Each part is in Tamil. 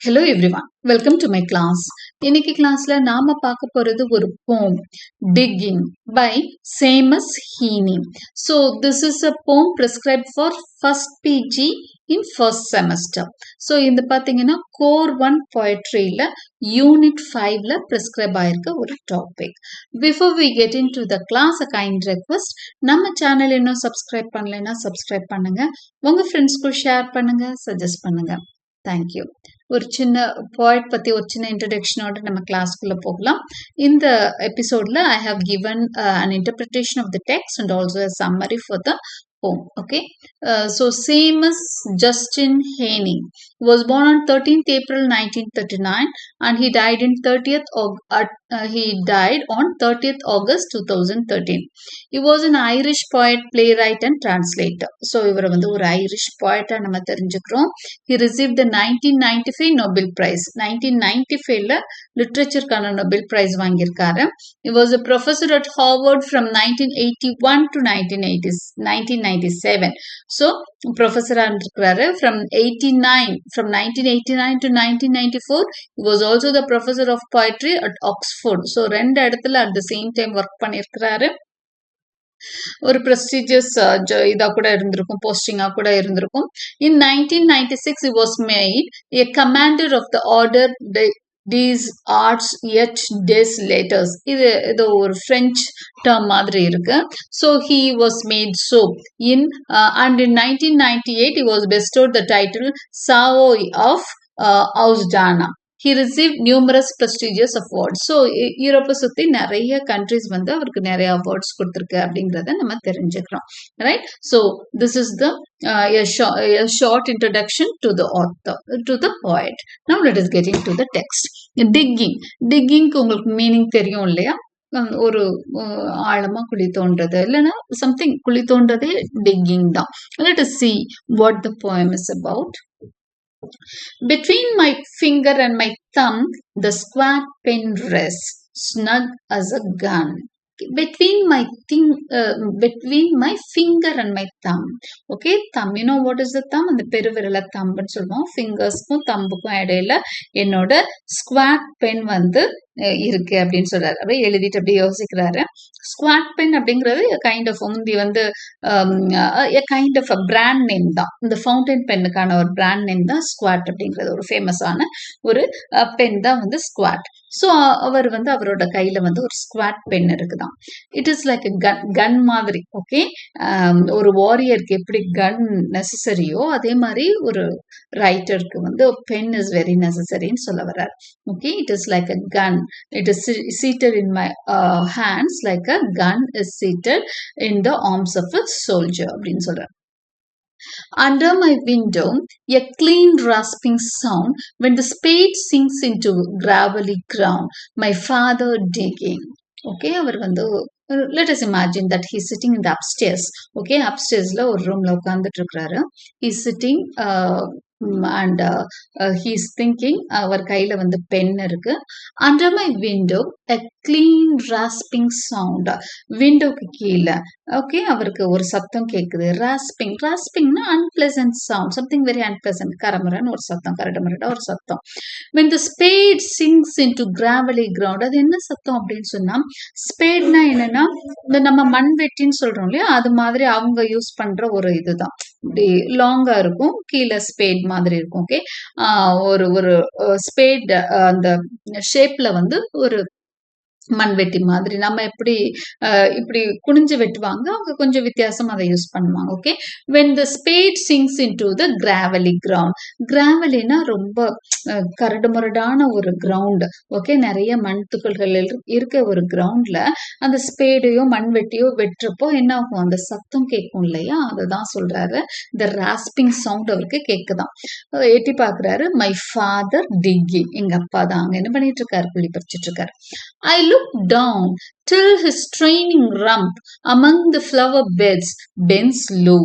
Hello everyone, welcome to my class. இன்னைக்கு கிளாஸ்ல நாம பார்க்க போறது ஒரு poem Digging by Seamus Heaney. So this is a poem prescribed for first PG in first semester. So இந்த பாத்தீங்கன்னா core 1 poetryல unit 5ல prescribe ஆயிருக்க ஒரு topic. Before we get into the class, a kind request, நம்ம சேனல் இன்னும் subscribe பண்ணலைன்னா subscribe பண்ணுங்க, உங்க ஃப்ரெண்ட்ஸ்க்கு ஷேர் பண்ணுங்க, சஜஸ்ட் பண்ணுங்க. தேங்க்யூ. ஒரு சின்ன போய்ட் பத்தி ஒரு சின்ன இன்ட்ரடக்ஷனோட நம்ம கிளாஸ்க்குள்ள போகலாம். இந்த எபிசோட்ல I have given an interpretation of the text and also a summary for the poem. Okay, so Seamus Justin Heaney was born on 13th April 1939 and he died on 30th August 2013. He was an Irish poet, playwright and translator. So இவரை வந்து ஒரு ஐரிஷ் poet நம்ம தெரிஞ்சுக்கிறோம். He received the 1995 Nobel Prize. 1995ல லிட்ரேச்சருக்கான நோபல் பிரைஸ் வாங்கியிருக்காரு. He was a professor at Harvard from 1981 to 1997. So professor இருக்கிறாரு from 1989 to 1994. He was also the professor of poetry at Oxford. So ரெண்டு இடத்துல at the same time work பண்ணியிருக்கிறாரு. ஒரு prestigious இதா கூட இருந்திருக்கும், போஸ்டிங்கா கூட இருந்திருக்கும். In 1996 he was made a commander of the order des arts et des letters. இது ஒரு French term மாதிரி இருக்கு. So he was made so in and in 1998 he was bestowed the title Savoy of Ausdana. He received numerous prestigious awards. So யூரோப்பை சுத்தி நிறைய கண்ட்ரிஸ் வந்து அவருக்கு நிறைய அவார்ட்ஸ் கொடுத்துருக்கு அப்படிங்கிறத நம்ம தெரிஞ்சுக்கிறோம். Right? So this is the a short introduction to the author, to the poet. Now let us get into the text. Digging உங்களுக்கு மீனிங் தெரியும் இல்லையா? ஒரு ஆழமா குழி தோன்றது இல்லைன்னா சம்திங் குழி தோன்றதே டிக்கிங் தான். Let us see what the poem is about. Between my finger and my thumb, the squat pen rests, snug as a gun. Between my finger and my thumb. Okay, thumb, you know what is the thumb? அந்த பெருவிரல தம்புன்னு சொல்லுவோம். ஃபிங்கர்ஸ்க்கும் தம்புக்கும் இடையில என்னோட ஸ்குவாட் பென் வந்து இருக்கு அப்படின்னு சொல்றாரு. அப்படியே எழுதிட்டு அப்படியே யோசிக்கிறாரு. ஸ்குவாட் பென் அப்படிங்கிறது கைண்ட் ஆஃப் முந்தி வந்து கைண்ட் ஆஃப் பிராண்ட் நேம் தான். இந்த ஃபவுண்டைன் பென்னுக்கான ஒரு பிராண்ட் நேம் தான் ஸ்குவாட் அப்படிங்கிறது. ஒரு ஃபேமஸான ஒரு பென் தான் வந்து ஸ்குவாட். ஸோ அவர் வந்து அவரோட கையில வந்து ஒரு ஸ்குவாட் பென் இருக்குதான். இட் இஸ் லைக் கன் மாதிரி. ஓகே, ஒரு வாரியருக்கு எப்படி கன் நெசசரியோ அதே மாதிரி ஒரு ரைட்டருக்கு வந்து பென் இஸ் வெரி நெசசரின்னு சொல்ல வர்றார். Okay, it is like a gun. It is seated in my hands like a gun is seated in the arms of a soldier. அப்படின்னு சொல்றார். Under my window, a clean rasping sound when the spade sinks into gravelly ground. My father digging. Okay, அவர் வந்து let us imagine that he's sitting in the upstairs. Okay, upstairsல ஒரு ரூம்ல உட்கார்ந்துட்டு இருக்கிறாரு. He's sitting and he's thinking. அவர் கையில வந்து பென் இருக்கு. Under my window, a clean rasping sound. விண்டோக்கு கீழே ஓகே அவருக்கு ஒரு சத்தம் கேட்குது. ராஸ்பிங்னா unpleasant sound, something very unpleasant. கரமரன்னு ஒரு சத்தம், கரடமரடா ஒரு சத்தம். when the spade sinks into gravelly ground. அது என்ன சத்தம் அப்படின்னு சொன்னா, ஸ்பேட்னா என்னன்னா இந்த நம்ம மண்வெட்டின்னு சொல்றோம் இல்லையா, அது மாதிரி அவங்க யூஸ் பண்ற ஒரு இதுதான். இப்படி லாங்கா இருக்கும், கீழே ஸ்பேட் மாதிரி இருக்கும். ஓகே, ஒரு ஸ்பேட் அந்த ஷேப்ல வந்து ஒரு மண்வெட்டி மாதிரி. நம்ம எப்படி இப்படி குனிஞ்சு வெட்டுவாங்க, அவங்க கொஞ்சம் வித்தியாசம் அதை யூஸ் பண்ணுவாங்க. Okay, when the spade sinks into the gravelly ground. கிராவலினா ரொம்ப கரடுமுரடான ஒரு கிரவுண்ட். ஓகே, நிறைய மண் துகள்கள் இருக்க ஒரு கிரவுண்ட்ல அந்த ஸ்பேடையோ மண்வெட்டியோ வெட்டுறப்போ என்ன ஆகும், அந்த சத்தம் கேட்கும் இல்லையா, அதுதான் சொல்றாரு. இந்த ராஸ்பிங் சவுண்ட் அவருக்கு கேக்குதான். எட்டி பாக்குறாரு. மை ஃபாதர் டிக்கிங், எங்க அப்பா தான் அங்க என்ன பண்ணிட்டு இருக்காரு, குழி பறிச்சிட்டு இருக்காரு. I looked down till his straining rump among the flower beds bends low,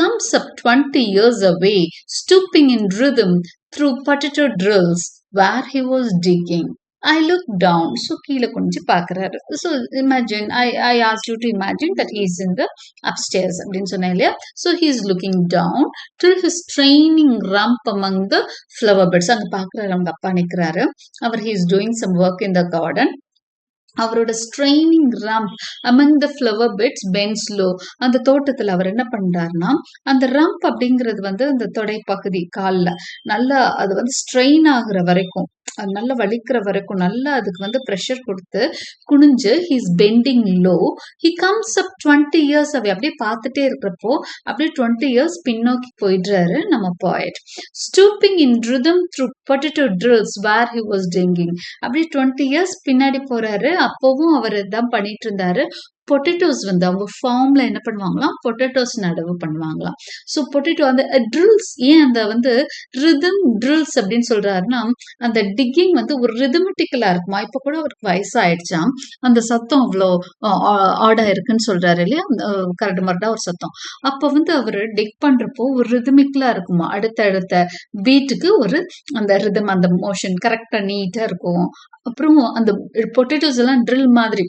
comes up 20 years away, stooping in rhythm through potato drills where he was digging. I look down. So கீழே குனிஞ்சு பார்க்கறாரு. So imagine, I asked you to imagine that he is in the upstairs அப்படின்னு சொன்னேன் இல்லையா? So he is looking down till his training rump among the flower beds. அங்க பார்க்கறாரு, அவங்க அப்பா நிக்கிறாரு. அவர் he is doing some work in the garden. அவரோட straining rump among the flower beds bends low. அந்த தோட்டத்துல அவர் என்ன பண்றாருன்னா, அந்த ரம்ப் அப்படிங்கிறது வந்து அந்த தொடை பகுதி கால்ல நல்லா அது வந்து ஸ்ட்ரெயின் ஆகுற வரைக்கும், அது நல்லா வலிக்கிற வரைக்கும் நல்லா அதுக்கு வந்து ப்ரெஷர் கொடுத்து குனிஞ்சு he's bending low. He comes up 20 years அவை அப்படியே பார்த்துட்டே இருக்கிறப்போ அப்படியே 20 years பின்னோக்கி போயிடுறாரு நம்ம poet. Stooping in rhythm through potato drills where he was digging. அப்படியே 20 years பின்னாடி போறாரு. அப்பவும் அவர் இதான் பண்ணிட்டு இருந்தாரு. பொட்டேட்டோஸ் வந்து அவங்க ஃபார்ம்ல என்ன பண்ணுவாங்களாம், பொட்டேட்டோஸ் நடவு பண்ணுவாங்களாம். ஸோ பொட்டேட்டோ அந்த ட்ரில்ஸ், ஏன் அந்த வந்து ரிதம் ட்ரில்ஸ் அப்படின்னு சொல்றாருன்னா, அந்த டிக்கிங் வந்து ஒரு ரிதமெட்டிக்கலா இருக்குமா. இப்போ கூட அவருக்கு வயசாயிடுச்சாம், அந்த சத்தம் அவ்வளோ ஆடா இருக்குன்னு சொல்றாரு இல்லையா, கரடு மரடா ஒரு சத்தம். அப்போ வந்து அவர் டிக் பண்றப்போ ஒரு ரிதமிக்கலா இருக்குமா, அடுத்த பீட்டுக்கு ஒரு அந்த ரிதம், அந்த மோஷன் கரெக்டா நீட்டா இருக்கும். அப்புறம் அந்த பொட்டேட்டோஸ் எல்லாம் ட்ரில் மாதிரி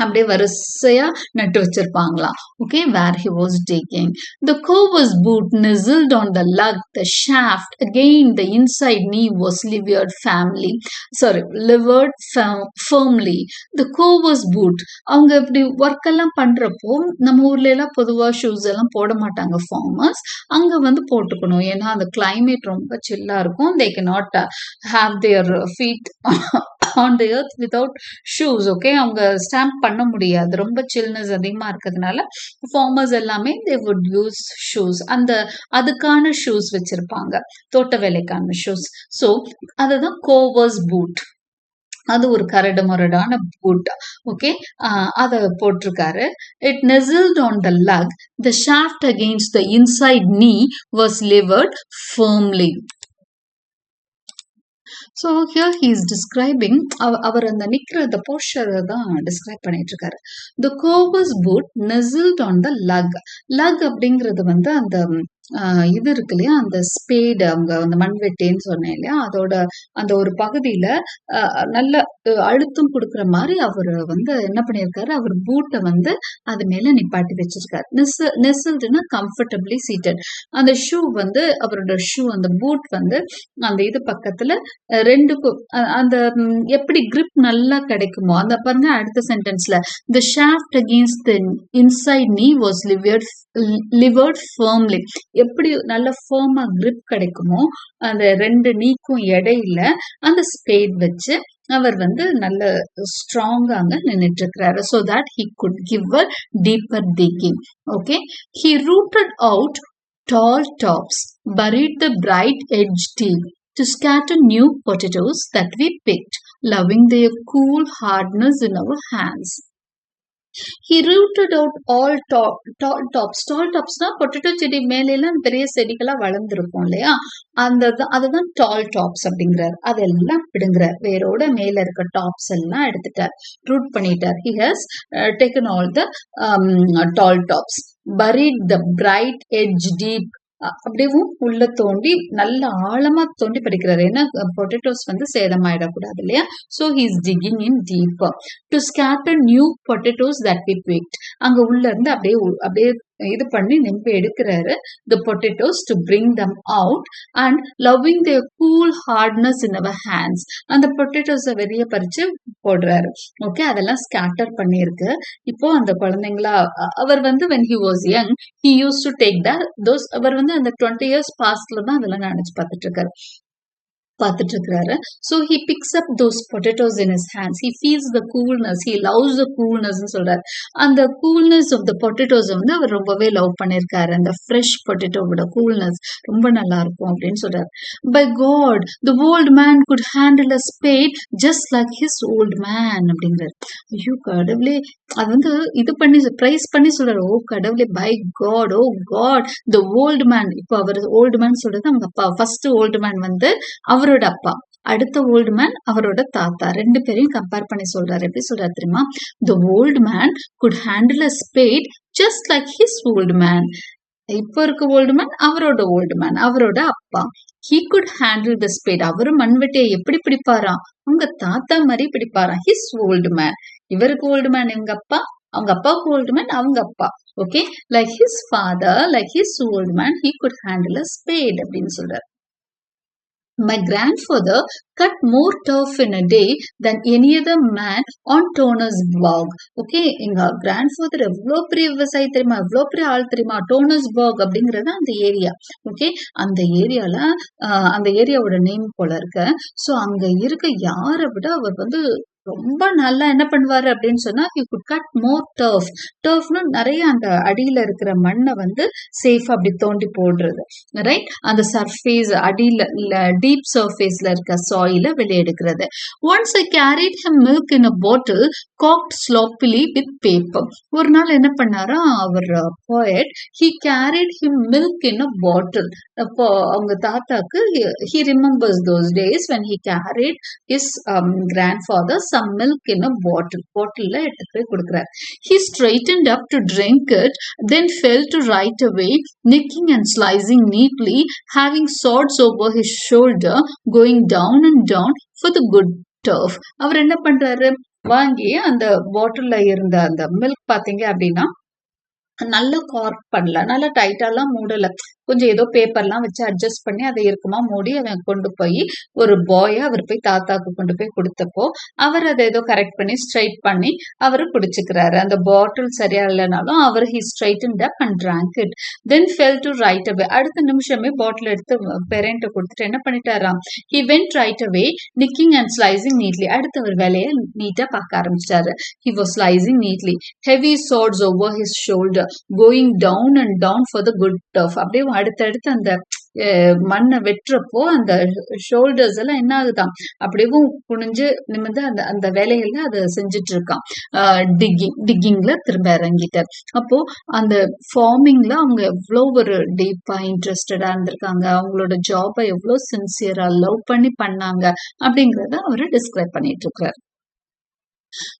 அப்படியே வரிசையா நட்டு வச்சிருப்பாங்களாம். Okay, where he was digging. The cover's boot nizzled on the lug, the shaft again the inside knee was livered firmly. The cover's boot, அவங்க இப்படி ஒர்க் எல்லாம் பண்றப்போ நம்ம ஊர்ல எல்லாம் பொதுவா ஷூஸ் எல்லாம் போட மாட்டாங்க ஃபார்மர்ஸ். அங்க வந்து போட்டுக்கணும், ஏன்னா அந்த கிளைமேட் ரொம்ப சில்லா இருக்கும். they cannot have their feet on the earth without shoes. Okay, அவங்க ஸ்டாம்ப் பண்ண முடியாது, ரொம்ப சில்னஸ் அதிகமா இருக்கிறதுனால ஃபார்மர்ஸ் எல்லாமே they would use shoes. அந்த அதுக்கான ஷூஸ் வச்சிருப்பாங்க, தோட்ட வேலைக்கான ஷூஸ். ஸோ அதுதான் கோவர்ஸ் பூட். அது ஒரு கரடு முரடான பூட். ஓகே, அதை போட்டிருக்காரு. It nestled on the lug, the shaft against the inside knee was levered firmly. So here he is describing, அவர் அந்த நிற்கிற அந்த போஸ்டரை தான் டிஸ்கிரைப் பண்ணிட்டு இருக்காரு. The coarse boot nestled on the lug. Lug அப்படிங்கிறது வந்து அந்த இது இருக்கு இல்லையா, அந்த ஸ்பேடு, அவங்க அந்த மண்வெட்டின்னு சொன்னேன் இல்லையா, அதோட அந்த ஒரு பகுதியில நல்ல அழுத்தம் கொடுக்குற மாதிரி அவர் வந்து என்ன பண்ணியிருக்காரு, அவர் பூட்டை வந்து அது மேல நிப்பாட்டி வச்சிருக்காரு. நெசில்டுனா கம்ஃபர்டபிளி சீட்டட். அந்த ஷூ வந்து அவரோட ஷூ, அந்த பூட் வந்து அந்த இது பக்கத்துல ரெண்டுக்கும் அந்த எப்படி கிரிப் நல்லா கிடைக்குமோ, அந்த பாருங்க அடுத்த சென்டென்ஸ்ல the shaft against the inside knee was livered firmly. எப்படி நல்ல ஃபர்மா கிரிப் கிடைக்குமோ அந்த ரெண்டு நீக்கும் இடையில அந்த ஸ்பேட் வச்சு அவர் வந்து நல்ல ஸ்ட்ராங்காக நின்றுட்டு இருக்கிறாரு. so that he could give a deeper digging. okay, he rooted out tall tops, buried the bright edge deep to scatter new potatoes that we picked, loving their cool hardness in our hands. He rooted out all tall tops. Tall topsனா பொட்டேட்டோ செடி மேலாம் பெரிய செடிகளா வளர்ந்துருக்கும் இல்லையா, அதுதான் டால் டாப்ஸ் அப்படிங்கிறார். அதெல்லாம் பிடுங்குறார், வேரோட மேல இருக்க டாப்ஸ் எல்லாம் எடுத்துட்டார், ரூட் பண்ணிட்டார். He has taken all the tall tops, buried the bright edge deep. அப்படியும் உள்ள தோண்டி நல்ல ஆழமா தோண்டி படிக்கிறாரு, ஏன்னா பொட்டேட்டோஸ் வந்து சேதமாயிடக்கூடாது இல்லையா. So he is digging in deeper to scatter new potatoes that we picked. அங்க உள்ள இருந்து அப்படியே இது பண்ணி நிம்பி எடுக்கிறாரு the potatoes to bring them out and loving their cool hardness in our hands. அந்த பொட்டேட்டோஸை வெளியே பறிச்சு போடுறாரு. ஓகே, அதெல்லாம் ஸ்கேட்டர் பண்ணியிருக்கு. இப்போ அந்த குழந்தைங்களா அவர் வந்து when he was young he used to take those, அவர் வந்து அந்த 20 years pastல தான் அதெல்லாம் நினைச்சு பார்த்துட்டு இருக்காரு. So he picks up those potatoes in his hands. He feels the coolness. He loves the coolness சொல்றாரு. அந்த coolness of the potatoes வந்து அவர் ரொம்பவே லவ் பண்ணிருக்காரு. அந்த fresh potato விட coolness ரொம்ப நல்லா இருக்கும் அப்படின்னு சொல்றாரு. By God, the old man could handle a spade just like his old man அப்படிங்கிறாரு. ஐயோ கடவுளே, அது வந்து இது பண்ணி பிரைஸ் பண்ணி சொல்றாரு. ஓ கடவுளே, by God, oh God, the old man. இப்போ அவர் ஓல்டு மேன் சொல்றது அவங்க அப்பா. ஃபர்ஸ்ட் ஓல்டு மேன் வந்து அவரோட அப்பா, அடுத்த ஓல்டு மேன் அவரோட தாத்தா. ரெண்டு பேரையும் கம்பேர் பண்ணி சொல்றாரு. எப்படி சொல்றாரு தெரியுமா? The old man could handle a spade just like his old man. இப்போ இருக்க ஓல்டு மேன் அவரோட ஓல்டு மேன், அவரோட அப்பா. He could handle the spade. அவரு மண்வெட்டியை எப்படி பிடிப்பாராம்? உங்க தாத்தா மாதிரி பிடிப்பாராம். His old man. இவருக்கு ஓல்டு மேன் இவங்க அப்பா, அவங்க அப்பாவுக்கு ஓல்டு மேன் அவங்க அப்பா. Okay, like his father, like his old man, he could handle a spade அப்படின்னு சொல்றாரு. My grandfather cut more turf in a day than any other man on Turner's Bog. Okay, எங்க கிராண்ட்ஃபாதர் எவ்வளோ பெரிய விவசாயி தெரியுமா, எவ்வளோ பெரிய ஆள் தெரியுமா? டோனர்ஸ் பாக் அப்படிங்கிறது அந்த ஏரியா. ஓகே, அந்த ஏரியால அந்த ஏரியாவோட நேம் போல இருக்கு. ஸோ அங்க இருக்க யாரை விட அவர் வந்து ரொம்ப நல்லா என்ன பண்ணுவாரு அப்படின்னு சொன்னா, he could cut more turf. டர்ஃப்னு நிறைய அந்த அடியில இருக்கிற மண்ணை வந்து சேஃபா அப்படி தோண்டி போடுறது, ரைட்? அந்த சர்ஃபேஸ் அடியில டீப் சர்ஃபேஸ்ல இருக்க சாயில வெளியே எடுக்கிறது. Once I carried him milk in a bottle corked sloppily with paper. ஒரு நாள் என்ன பண்ணாரா அவர் poet, he carried him milk in a bottle. அப்போ அவங்க தாத்தாக்கு he remembers those days when he carried his grandfather some milk in a bottle. பாட்டில்ல எடுத்து போய் கொடுக்கிறார். He straightened up to drink it, then fell to right away, nicking and slicing neatly, having swords over his shoulder, going down and down for the good turf. அவர் என்ன பண்றாரு, வாங்கி அந்த பாட்டில்ல இருந்த அந்த மில்க் பாத்தீங்க அப்படின்னா நல்ல கார்க் பண்ணல, நல்ல டைட்டாலாம் மூடல, கொஞ்சம் ஏதோ பேப்பர்லாம் வச்சு அட்ஜஸ்ட் பண்ணி அதை இருக்குமா மூடி அவன் கொண்டு போய் ஒரு பாயை அவர் போய் தாத்தாக்கு கொண்டு போய் கொடுத்தப்போ அவர் அதை ஏதோ கரெக்ட் பண்ணி ஸ்ட்ரைட் பண்ணி அவரு குடிச்சுக்கிறாரு. அந்த பாட்டில் சரியா இல்லைனாலும் அவர் he straightened up and drank it, then fell to right away. அடுத்த நிமிஷமே பாட்டில் எடுத்து பேரண்ட்டை கொடுத்துட்டு என்ன பண்ணிட்டாராம், he went right away, nicking and slicing neatly. அடுத்த ஒரு வேலையை நீட்டா பார்க்க ஆரம்பிச்சிட்டாரு. he was slicing neatly, heavy swords over his shoulder, going down and down for the good turf. அப்படியே அடுத்தடுத்து அந்த மண்ணை வெட்டுறப்போ அந்த ஷோல்டர்ஸ் எல்லாம் என்ன ஆகுதான், அப்படியே குனிஞ்சு நிமிந்து அந்த அந்த வேலைகள்ல அதை செஞ்சுட்டு இருக்கான். டிக்கிங்ல திரும்ப இறங்கிட்டார். அப்போ அந்த ஃபார்மிங்ல அவங்க எவ்வளோ ஒரு டீப்பா இன்ட்ரெஸ்டடா இருந்திருக்காங்க, அவங்களோட ஜாபை எவ்வளோ சின்சியரா லவ் பண்ணி பண்ணாங்க அப்படிங்கறத அவரு டிஸ்கிரைப் பண்ணிட்டு இருக்காரு.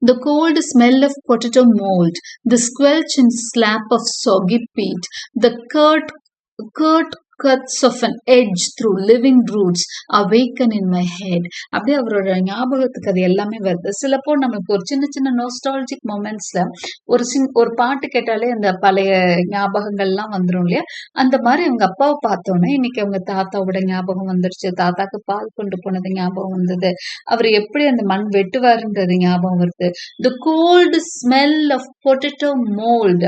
The cold smell of potato mold, the squelch and slap of soggy peat, the curt cuts of an edge through living roots awaken in my head. அப்படியே அவரோட ஞாபகத்துக்கு அது எல்லாமே வருது. சிலப்போ நமக்கு ஒரு சின்ன சின்ன நோஸ்டாலஜிக் மொமெண்ட்ஸ்ல ஒரு பாட்டு கேட்டாலே அந்த பழைய ஞாபகங்கள்லாம் வந்துடும் இல்லையா, அந்த மாதிரி அவங்க அப்பாவை பார்த்தோன்னே இன்னைக்கு அவங்க தாத்தாவோட ஞாபகம் வந்துருச்சு, தாத்தாக்கு பால் கொண்டு போனது ஞாபகம் வந்தது, அவர் எப்படி அந்த மண் வெட்டுவாருன்றது ஞாபகம் வருது. The cold smell of potato mold,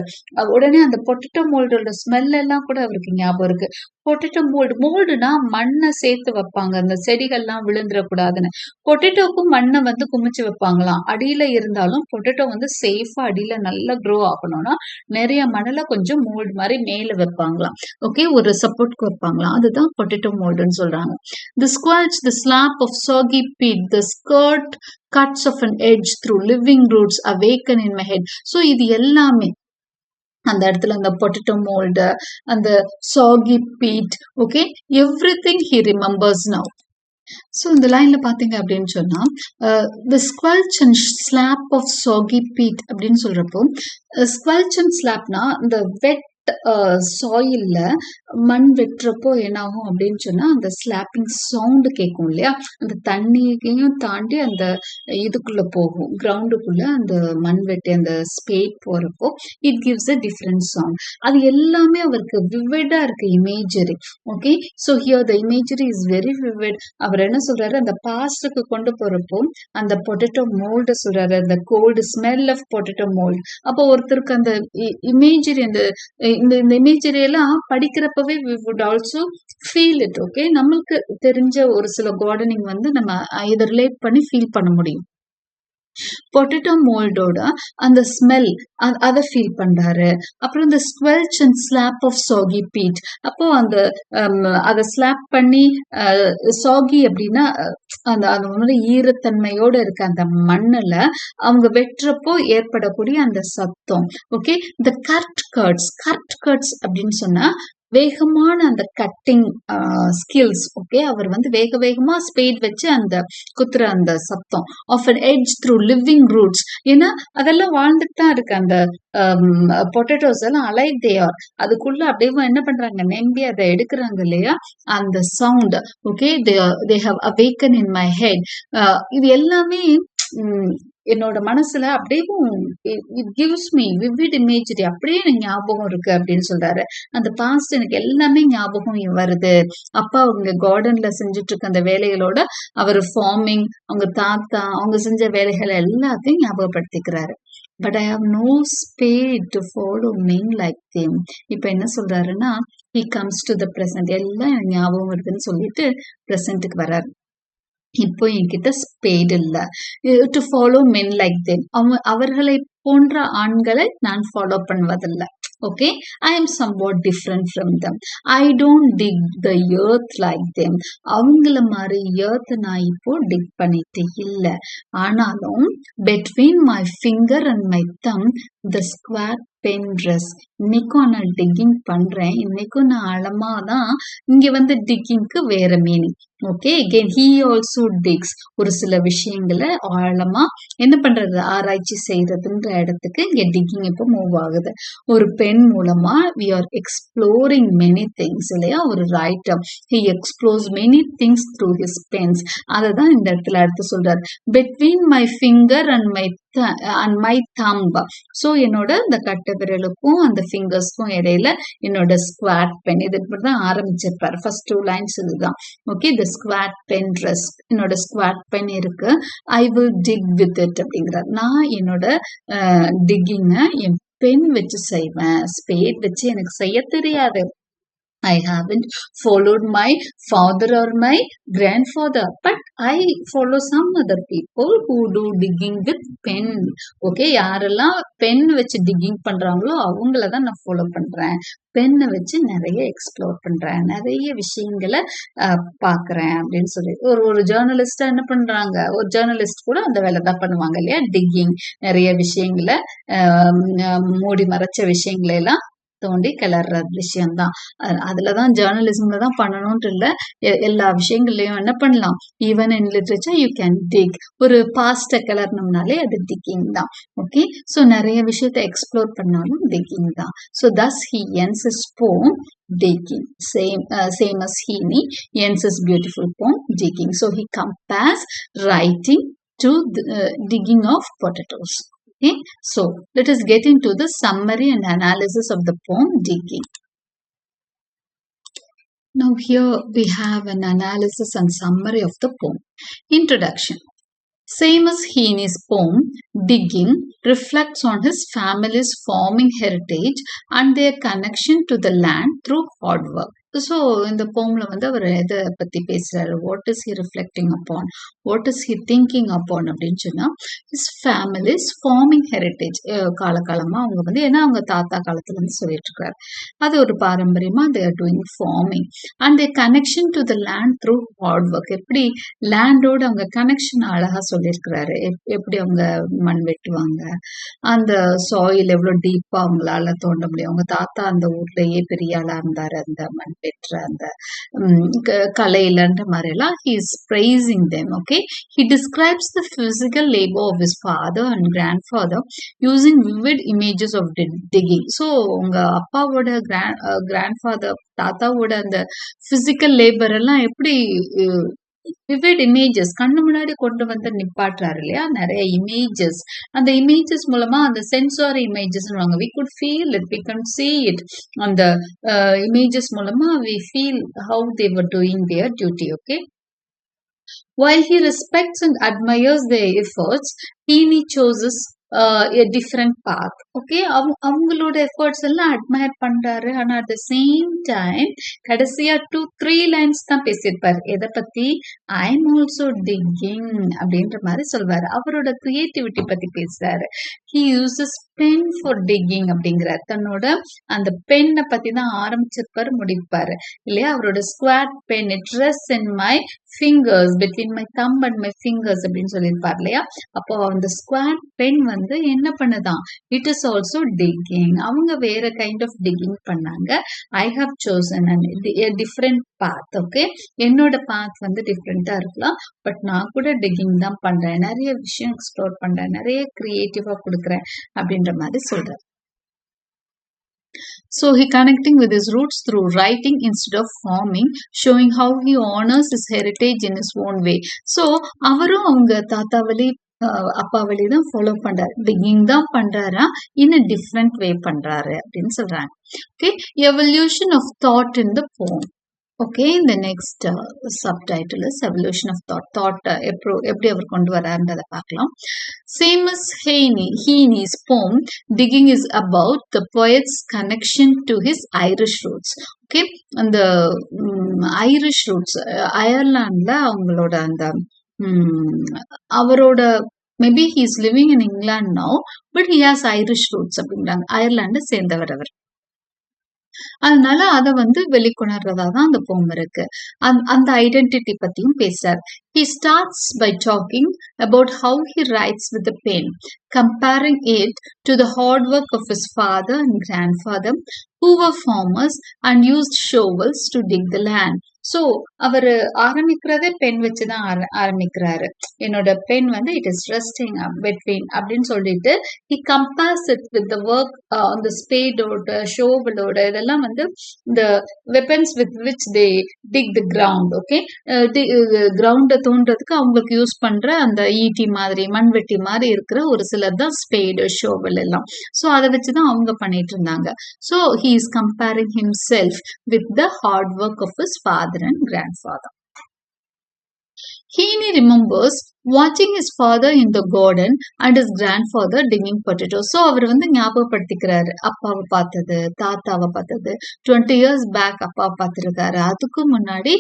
உடனே அந்த பொட்டேட்டோ மோல்டோட ஸ்மெல் எல்லாம் கூட அவருக்கு ஞாபகம் இருக்கு. பொட்டேட்டோ மோல்டுனா மண்ணை சேர்த்து வைப்பாங்க, அந்த செடிகள்லாம் விழுந்துடக்கூடாதுன்னு. பொட்டேட்டோக்கும் மண்ணை வந்து குமிச்சு வைப்பாங்களாம். அடியில இருந்தாலும் பொட்டேட்டோ வந்து சேஃபா அடியில நல்லா க்ரோ ஆகணும்னா நிறைய மணல கொஞ்சம் மோல்டு மாதிரி மேல வைப்பாங்களாம். ஓகே, ஒரு சப்போர்ட்க்கு வைப்பாங்களாம். அதுதான் பொட்டேட்டோ மோல்டுன்னு சொல்றாங்க. The squelch, the slap of soggy peat, the skirt cuts of an edge through living roots awaken in my head. So இது எல்லாமே அந்த இடத்துல அந்த பொட்டேட்டோ மோல்டு, அந்த soggy peat, okay, everything he remembers now. So இந்த லைன்ல பாத்தீங்க அப்படின்னு சொன்னா the squelch and slap of soggy peat அப்படின்னு சொல்றப்போ, ஸ்குவல்ச் அண்ட் ஸ்லாப்னா இந்த வெட் சாயில்ல மண் வெட்டுறப்போ என்ன ஆகும் அப்படின்னு சொன்னா அந்த ஸ்லாப்பிங் சவுண்டு கேட்கும் இல்லையா, அந்த தண்ணியையும் தாண்டி அந்த இதுக்குள்ள போகும், கிரவுண்டுக்குள்ள அந்த மண் வெட்டி அந்த ஸ்பேட் போறப்போ it gives a different sound. அது எல்லாமே அவருக்கு விவிடா இருக்கு imagery. Okay, so here the imagery is very vivid. அவர் என்ன சொல்றாரு, அந்த பாஸ்டுக்கு கொண்டு போறப்போ அந்த பொட்டேட்டோ மோல்டு சொல்றாரு, அந்த cold smell of potato mould. அப்போ ஒருத்தருக்கு அந்த இமேஜரி அந்த இந்த இமேஜரி எல்லாம் படிக்கிறப்பவே we would also feel it. Okay, நம்மளுக்கு தெரிஞ்ச ஒரு சில கார்டனிங் வந்து நம்ம இதை ரிலேட் பண்ணி ஃபீல் பண்ண முடியும். பொட்டேட்டோ மோல்டோட அந்த ஸ்மெல் அதை ஃபீல் பண்றாரு. அப்புறம் இந்த ஸ்குவெல்ச் and slap of soggy beat, அப்போ அந்த அதை ஸ்லாப் பண்ணி சாகி அப்படின்னா அந்த அந்த ஈரத்தன்மையோட இருக்க அந்த மண்ணுல அவங்க வெட்டுறப்போ ஏற்படக்கூடிய அந்த சத்தம். ஓகே, இந்த கர்ட் கட்ஸ் அப்படின்னு சொன்னா வேகமான அந்த கட்டிங் ஸ்கில்ஸ். ஓகே, அவர் வந்து வேக வேகமா ஸ்பேட் வச்சு அந்த குத்துற அந்த சத்தம். Of an edge through living roots. ஏன்னா அதெல்லாம் வாழ்ந்துட்டு தான் இருக்கு. அந்த பொட்டேட்டோஸ் எல்லாம் அலைவ் தே ஆர். அதுக்குள்ள அப்படியே என்ன பண்றாங்க, நம்பி அதை எடுக்கிறாங்க இல்லையா, அந்த sound. Okay, they have awaken in my head. இது எல்லாமே என்னோட மனசுல அப்படியே it gives me vivid imagery, அப்படியே எனக்கு ஞாபகம் இருக்கு அப்படின்னு சொல்றாரு. அந்த பாஸ்ட் எனக்கு எல்லாமே ஞாபகம் வருது. அப்பா அவங்க கார்டன்ல செஞ்சுட்டு இருக்க அந்த வேலைகளோட அவர் ஃபார்மிங், அவங்க தாத்தா அவங்க செஞ்ச வேலைகள் எல்லாத்தையும் ஞாபகப்படுத்திக்கிறாரு. But I have no spade to follow men like them. இப்ப என்ன சொல்றாருன்னா, he comes to the present. எல்லாம் எனக்கு ஞாபகம் வருதுன்னு சொல்லிட்டு பிரசன்ட்டுக்கு வர்றாரு. இப்போ என்கிட்ட ஸ்பேட் இல்ல to follow men like them. அவர்களை போன்ற ஆண்களை நான் ஃபாலோ பண்ணுவதில்லை. Okay, I am somewhat different from them. I don't dig the earth like them. அவங்கள மாதிரி எர்த் நான் இப்போ டிக் பண்ணிட்டு இல்லை. ஆனாலும் between my finger and my thumb the squat pen ட்ரெஸ். இன்னைக்கும் நான் டிக்கிங் பண்றேன். இன்னைக்கும் நான் ஆழமா தான். இங்க வந்து டிக்கிங்க்கு வேற meaning. Okay, again he also digs. ஒரு சில விஷயங்களை ஆழமா என்ன பண்றது, ஆராய்ச்சி செய்யறதுன்ற இடத்துக்கு இங்க டிக்கிங் இப்போ மூவ் ஆகுது. ஒரு பென் மூலமா we are exploring many things இல்லையா. ஒரு writer he explores many things through his pens. அதை தான் இந்த இடத்துல அடுத்து சொல்றாரு. Between my finger and my thumb. So என்னோட இந்த கட்டை விரலுக்கும் அந்த ஃபிங்கர்ஸ்க்கும் இடையில என்னோட ஸ்குவாட் பென். இது இப்படிதான் ஆரம்பிச்சிருப்பாரு. ஃபர்ஸ்ட் 2 லைன்ஸ் இதுதான். ஓகே, தி ஸ்குவாட் பென் ட்ரெஸ். என்னோட ஸ்குவாட் பென் இருக்கு. I will dig with it அப்படிங்கிறார். நான் என்னோட டிக்கிங்க என் பென் வச்சு செய்வேன். ஸ்பேட் வச்சு எனக்கு செய்ய தெரியாது. I haven't followed my father or my grandfather, but I follow some other people who do digging with pen. Okay, யாரெல்லாம் பென் வச்சு டிக்கிங் பண்றாங்களோ அவங்கள தான் நான் ஃபாலோ பண்றேன். பென்னை வச்சு நிறைய எக்ஸ்ப்ளோர் பண்றேன், நிறைய விஷயங்களை பாக்குறேன் அப்படின்னு சொல்லி ஒரு ஜேர்னலிஸ்டா என்ன பண்றாங்க, ஒரு ஜேர்னலிஸ்ட் கூட அந்த வேலை தான் பண்ணுவாங்க இல்லையா, டிக்கிங். நிறைய விஷயங்களை மூடி மறைச்ச விஷயங்களை எல்லாம் தோண்டி கிளற விஷயம்தான். அதுலதான் ஜேர்னலிசம்ல தான் பண்ணணும்னு இல்லை, எல்லா விஷயங்கள்லயும் என்ன பண்ணலாம். Even in literature you can dig. ஒரு பாஸ்ட கிளறணும்னாலே அது டிக்கிங் தான். ஓகே, ஸோ நிறைய விஷயத்த எக்ஸ்ப்ளோர் பண்ணாலும் டிக்கிங் தான். So thus he ends his poem digging. Same as Heaney ends his beautiful poem digging. So he compares writing to digging of potatoes. Okay, so let us get into the summary and analysis of the poem Digging. Now here we have an analysis and summary of the poem. Introduction. Same as Heaney's poem, Digging reflects on his family's farming heritage and their connection to the land through hard work. So இந்த போம்ல வந்து அவர் எதை பத்தி பேசுறாரு, what is he reflecting upon, what is he thinking upon அப்படின்னு சொன்னா, ஹிஸ் ஃபேமிலிஸ் ஃபார்மிங் ஹெரிட்டேஜ். காலகாலமா அவங்க வந்து ஏன்னா அவங்க தாத்தா காலத்துல இருந்து சொல்லிட்டு இருக்காரு, அது ஒரு பாரம்பரியமா they are doing farming and they connection to the land through hard work. எப்படி லேண்டோட அவங்க கனெக்ஷன் அழகா சொல்லியிருக்கிறாரு. எப்படி அவங்க மண் வெட்டுவாங்க, அந்த சாயில் எவ்வளவு டீப்பா அவங்களால தோண்ட முடியும். அவங்க தாத்தா அந்த ஊர்லயே பெரிய ஆளா இருந்தாரு, அந்த மண் பெற்ற அந்த கலையிலன்ற மாதிரி எல்லாம் he is praising them. Okay, he describes the physical labor of his father and grandfather using vivid images of digging. So உங்க அப்பாவோட கிராண்ட்ஃபாதர் தாத்தாவோட அந்த பிசிக்கல் லேபர் எல்லாம் எப்படி விவிட் இமேஜஸ் கண்ணு முன்னாடி கொண்டு வந்து நிப்பாட்டுறாரு இல்லையா, நிறைய இமேஜஸ். அந்த இமேஜஸ் மூலமா அந்த sensory images we could feel it, we can see it. அந்த இமேஜஸ் மூலமா we feel how they were doing their duty. Okay, while he respects and admires their efforts, Heaney chooses a different path. Okay, அவங்களோட எஃபர்ட்ஸ் எல்லாம் அட்மயர் பண்றாரு. ஆனா அட் த சேம் டைம் கடைசியா 2-3 லைன்ஸ் தான் பேசியிருப்பாரு. எதை பத்தி, ஐ எம் ஆல்சோ டிக்கிங் அப்படின்ற மாதிரி சொல்வாரு. அவரோட கிரியேட்டிவிட்டி பத்தி பேசுறாரு. He uses pen for digging அப்படிங்கிறார். தன்னோட அந்த பெண்ணை பத்தி தான் ஆரம்பிச்சிருப்பாரு, முடிப்பாரு இல்லையா. அவரோட squat pen it rests in my fingers between my thumb and my fingers அப்படின்னு சொல்லியிருப்பார் இல்லையா. அப்போ அந்த ஸ்குவாட் பென் வந்து என்ன பண்ணுதான், இட் இஸ் ஆல்சோ டிக்கிங். அவங்க வேற கைண்ட் ஆஃப் டிக்கிங் பண்ணாங்க. I have chosen different path. Okay, என்னோட பாத் வந்து டிஃப்ரெண்டா இருக்கலாம், பட் நான் கூட டிக்கிங் தான் பண்றேன், நிறைய விஷயம் எக்ஸ்ப்ளோர் பண்றேன், நிறைய கிரியேட்டிவா கொடுக்குறேன் அப்படின்ற மாதிரி சொல்றாரு. So he connecting with his roots through writing instead of farming, showing how he honors his heritage in his own way. So அவரும் அவங்க தாத்தா வழி அப்பா வழி தான் ஃபாலோ பண்றாரு, டிகிங் தான் பண்றாரா, இன் அ டிஃப்ரெண்ட் வே பண்றாரு அப்படின்னு சொல்றாங்க. Okay, evolution of thought in the poem. Okay, இந்த next subtitle is evolution of thought. Thought எப்படி அவர் கொண்டு வராருன்றதை பார்க்கலாம். Seamus Heaney's poem Digging is about the poet's connection to his Irish roots. Okay, அந்த ஐரிஷ் ரூட்ஸ், அயர்லாண்ட்ல அவங்களோட அந்த அவரோட maybe he is living in England now, but he has Irish roots அப்படிங்கிறாங்க. அயர்லாண்டை சேர்ந்தவர் அவர். அதனால அதை வந்து வெளிக்கொணர்றதா தான் அந்த போம் இருக்கு. அந்த ஐடென்டிட்டி பத்தியும் பேசுறாரு. He starts by talking about how he writes with a pen, comparing it to the hard work of his father and grandfather, who were farmers and used shovels to dig the land. So அவர் ஆரம்பிக்கிறதே பென் வச்சுதான் ஆரம்பிக்கிறாரு. என்னோட பென் வந்து இட் இஸ் ரெஸ்டிங் பெட்வீன் அப்படின்னு சொல்லிட்டு he compares it with the work on the spade-ஓட ஷோவலோட இதெல்லாம் வந்து the weapons with which they dig the ground. Okay, கிரவுண்டை தோன்றதுக்கு அவங்களுக்கு யூஸ் பண்ற அந்த ஈட்டி மாதிரி மண்வெட்டி மாதிரி இருக்கிற ஒரு சிலர் தான் ஸ்பேடு ஷோவல் எல்லாம். ஸோ அதை வச்சுதான் அவங்க பண்ணிட்டு இருந்தாங்க. So he is comparing himself with the hard work of his father and grandfather. Heaney remembers watching his father in the garden and his grandfather digging potatoes. So அவர் வந்து ஞாபகப்படுத்திக்கிறாரு, அப்பாவை பார்த்தது, தாத்தாவை பார்த்தது. 20 years back அப்பாவை பார்த்திருக்காரு, அதுக்கு முன்னாடி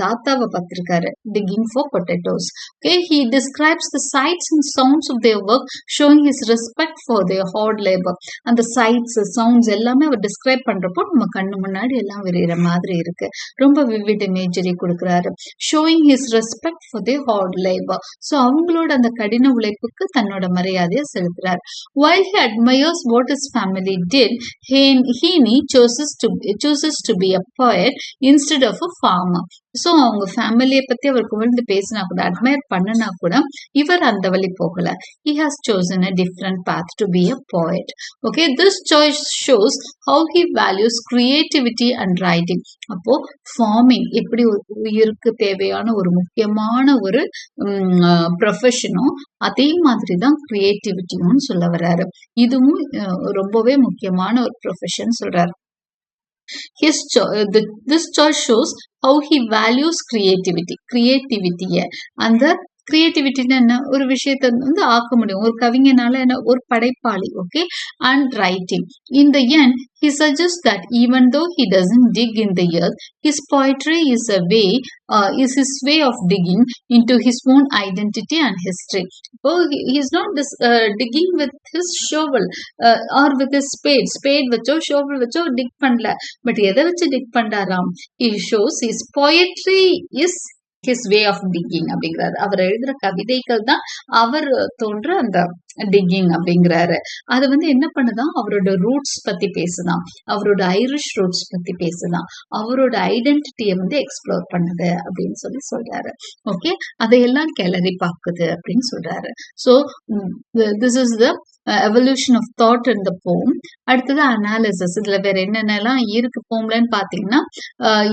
தாத்தாவை பார்த்திருக்காரு digging for potatoes. Okay, he describes the sights and sounds of their work, showing his respect for their hard labor. அந்த sights sounds எல்லாமே அவர் டிஸ்கிரைப் பண்றப்போ நம்ம கண்ணு முன்னாடி எல்லாம் விரிகிற மாதிரி இருக்கு. ரொம்ப விவிட் இமேஜரி கொடுக்குறாரு. showing his respect for their hard labor. So அவங்களோட அந்த கடின உழைப்புக்கு தன்னோட மரியாதையை செலுத்துறார். While he admires what his family did, Heaney chooses to be a poet instead of a farmer. So அவங்க ஃபேமிலியை பத்தி அவர் புகழ்ந்து பேசினா கூட, அட்மையர் பண்ணினா கூட, இவர் அந்த வழி போகல. He has chosen a different path to be a poet. Okay, this choice shows how he values creativity and writing. அப்போ ஃபார்மிங் எப்படி உயிருக்கு தேவையான ஒரு முக்கியமான ஒரு ப்ரொஃபஷனும், அதே மாதிரி தான் கிரியேட்டிவிட்டியும் சொல்ல வர்றாரு. இதுவும் ரொம்பவே முக்கியமான ஒரு ப்ரொஃபஷன் சொல்றாரு. This choice shows how he values creativity. அந்த கிரியேட்டிவிட்டின்னு என்ன, ஒரு விஷயத்தை வந்து ஆக்க முடியும் ஒரு கவிஞனால, என்ன ஒரு படைப்பாளி. Okay, and writing. In the end, he suggests that even though he doesn't dig in the earth, his poetry is his way of digging into his own identity and history. Oh, he is not digging with his shovel or with his spade வச்சோ shovel வச்சோ dig பண்ணல, பட் எதை வச்சு dig பண்றாராம், he shows his poetry is his way of digging அப்படிங்கிறாரு. அவர் எழுதுற கவிதைகள் தான் அவர் தோன்ற அந்த டிக்கிங் அப்படிங்கிறாரு. அது வந்து என்ன பண்ணுதான், அவரோட ரூட்ஸ் பத்தி பேசுதான், அவரோட ஐரிஷ் ரூட்ஸ் பத்தி பேசுதான், அவரோட ஐடென்டிட்டியை வந்து எக்ஸ்ப்ளோர் பண்ணுது அப்படின்னு சொல்றாரு. ஓகே, அதையெல்லாம் கிளறி பார்க்குது அப்படின்னு சொல்றாரு. So this is the evolution of thought in the poem. அடுத்தது அனாலிசிஸ். இதுல வேற என்னென்னலாம் இருக்கு போம்லன்னு பாத்தீங்கன்னா,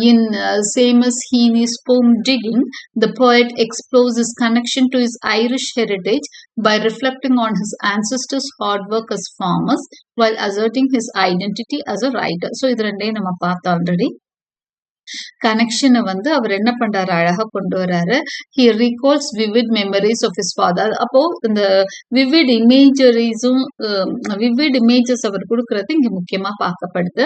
இன் Seamus Heaney's poem Digging, the poet explores his connection to his Irish heritage by reflecting on his ancestors' hard work as farmers while asserting his identity as a writer. So இது ரெண்டையும் நம்ம பார்த்தோம் ஆல்ரெடி. கனெக்ஷனை வந்து அவர் என்ன பண்றாரு, அழகா கொண்டு வராரு. He recalls vivid memories of his father. அப்போ இந்த vivid imageries-உம் vivid images அவர் கொடுக்கறது இங்க முக்கியமா பார்க்கப்படுது.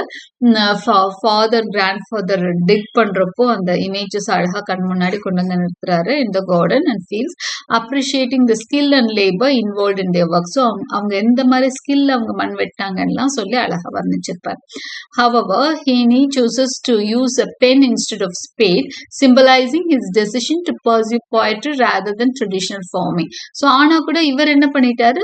ஃபாதர் கிராண்ட்ஃபாதர் டிக் பண்றப்போ அந்த இமேஜஸ் அழகா கண் முன்னாடி கொண்டு வந்து நிறுத்துறாரு in the garden and fields, appreciating the skill and labor involved in their work. So அவங்க எந்த மாதிரி ஸ்கில் அவங்க மண் வெட்டாங்கலாம் சொல்லி அழகா வர்ணிச்சிருப்பார். However, he chooses to use a pen instead of spade, symbolizing his decision to pursue poetry rather than traditional farming. So, ஆனா கூட இவர் என்ன பண்ணிட்டாரு,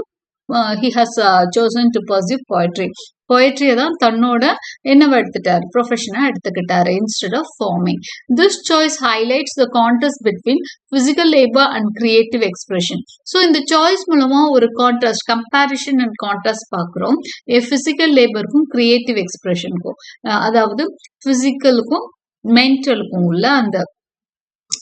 he has chosen to pursue poetry. போயட்ரியை தான் தன்னோட என்னவா எடுத்துட்டாரு, ப்ரொஃபஷனா எடுத்துக்கிட்டாரு instead of farming. This choice highlights the contrast between physical labour and creative expression. So இந்த சாய்ஸ் மூலமா ஒரு கான்ட்ராஸ்ட், கம்பேரிஷன் அண்ட் கான்ட்ராஸ்ட் பார்க்குறோம் பிசிக்கல் லேபருக்கும் கிரியேட்டிவ் எக்ஸ்பிரஷனுக்கும். அதாவது பிசிக்கலுக்கும் மென்டலுக்கும் உள்ள அந்த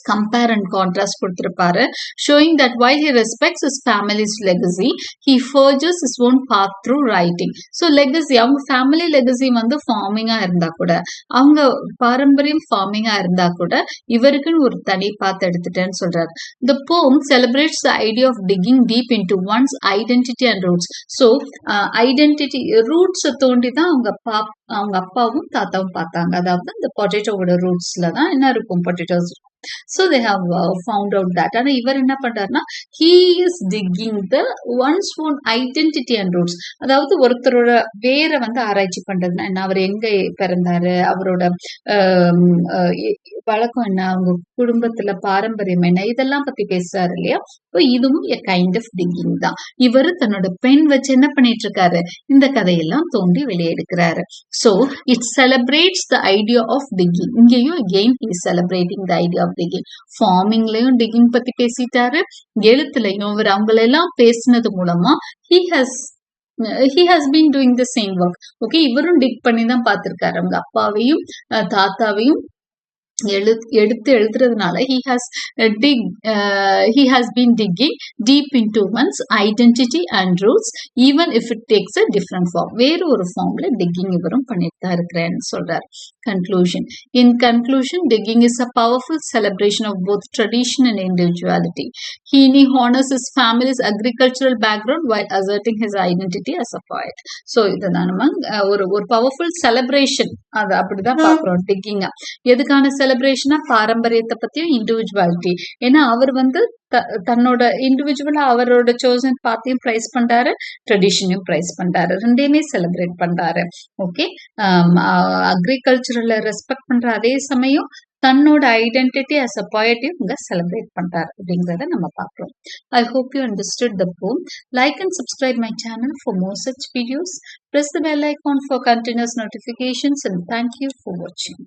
compare and contrast கொடுத்திருப்பாரு, showing that while he respects his family's legacy, he forges his own path through writing. So legacy, அவங்க family legacy வந்து farming-ஆ இருந்தா கூட, அவங்க பாரம்பரியம் farming-ஆ இருந்தா கூட, இவருக்குன்னு ஒரு தனி பாத் எடுத்துட்டேன்னு சொல்றாரு. The poem celebrates the idea of digging deep into one's identity and roots. So identity, roots தோண்டி தான் அவங்க அப்பாவும் தாத்தாவும் பார்த்தாங்க. அதாவது இந்த பொட்டேட்டோவோட ரூட்ஸ்ல தான் என்ன இருக்கும், potatoes. So they have found out that. ஆனா இவர் என்ன பண்றாருன்னா, he is digging the one's own identity and roots. அதாவது ஒருத்தரோட வேரை வந்து ஆராய்ச்சி பண்றதுன்னா என்ன, அவர் எங்க பிறந்தாரு, அவரோட வழக்கம் என்ன, அவங்க குடும்பத்துல பாரம்பரியம் என்ன, இதெல்லாம் பத்தி பேசுறாரு இல்லையா. இதுவும் a kind of digging தான். இவரு தன்னோட பெண் வச்சு என்ன பண்ணிட்டு இருக்காரு, இந்த கதையெல்லாம் தோண்டி வெளியெடுக்கிறாரு. So it celebrates the idea of digging. இங்கேயும் again he is celebrating the idea of digging. ஃபார்மிங்லயும் டிகிங் பத்தி பேசிட்டாரு, எழுத்துலயும் இவர் அவங்களெல்லாம் பேசினது மூலமா he has been doing the same work. Okay, இவரும் டிக் பண்ணி தான் பார்த்திருக்காரு. அவங்க அப்பாவையும் தாத்தாவையும் எடுத்து எழுதுறதுனால he has been digging deep into one's identity and roots, even if it takes a different form. வேறு ஒரு ஃபார்ம்ல டிக்கிங் இவரும் பண்ணிட்டு தான் இருக்கிறேன்னு சொல்றார். Conclusion. In conclusion, digging is a powerful celebration of both tradition and individuality. He honors his family's agricultural background while asserting his identity as a poet. So இதுதான் நம்ம ஒரு பவர்ஃபுல் செலிப்ரேஷன், அது அப்படிதான் பாக்குறோம் டிக்கிங். எதுக்கான செலிப்ரேஷனா, பாரம்பரியத்தை பத்தியும் இண்டிவிஜுவாலிட்டி. ஏன்னா அவர் வந்து தன்னோட இண்டிவிஜுவலா அவரோட சோசன் பார்த்தையும் பிரைஸ் பண்றாரு, ட்ரெடிஷனையும் பிரைஸ் பண்றாரு, ரெண்டையுமே செலிப்ரேட் பண்றாரு. ஓகே, அக்ரிகல்ச்சரல ரெஸ்பெக்ட் பண்ற அதே சமயம் தன்னோட ஐடென்டிட்டி as a poet-ஐயும் இங்க செலிப்ரேட் பண்றாரு அப்படிங்கறத நம்ம பார்க்கிறோம். I hope you understood the poem. Like and subscribe my channel for more such videos. Press the bell icon for continuous notifications, and thank you for watching.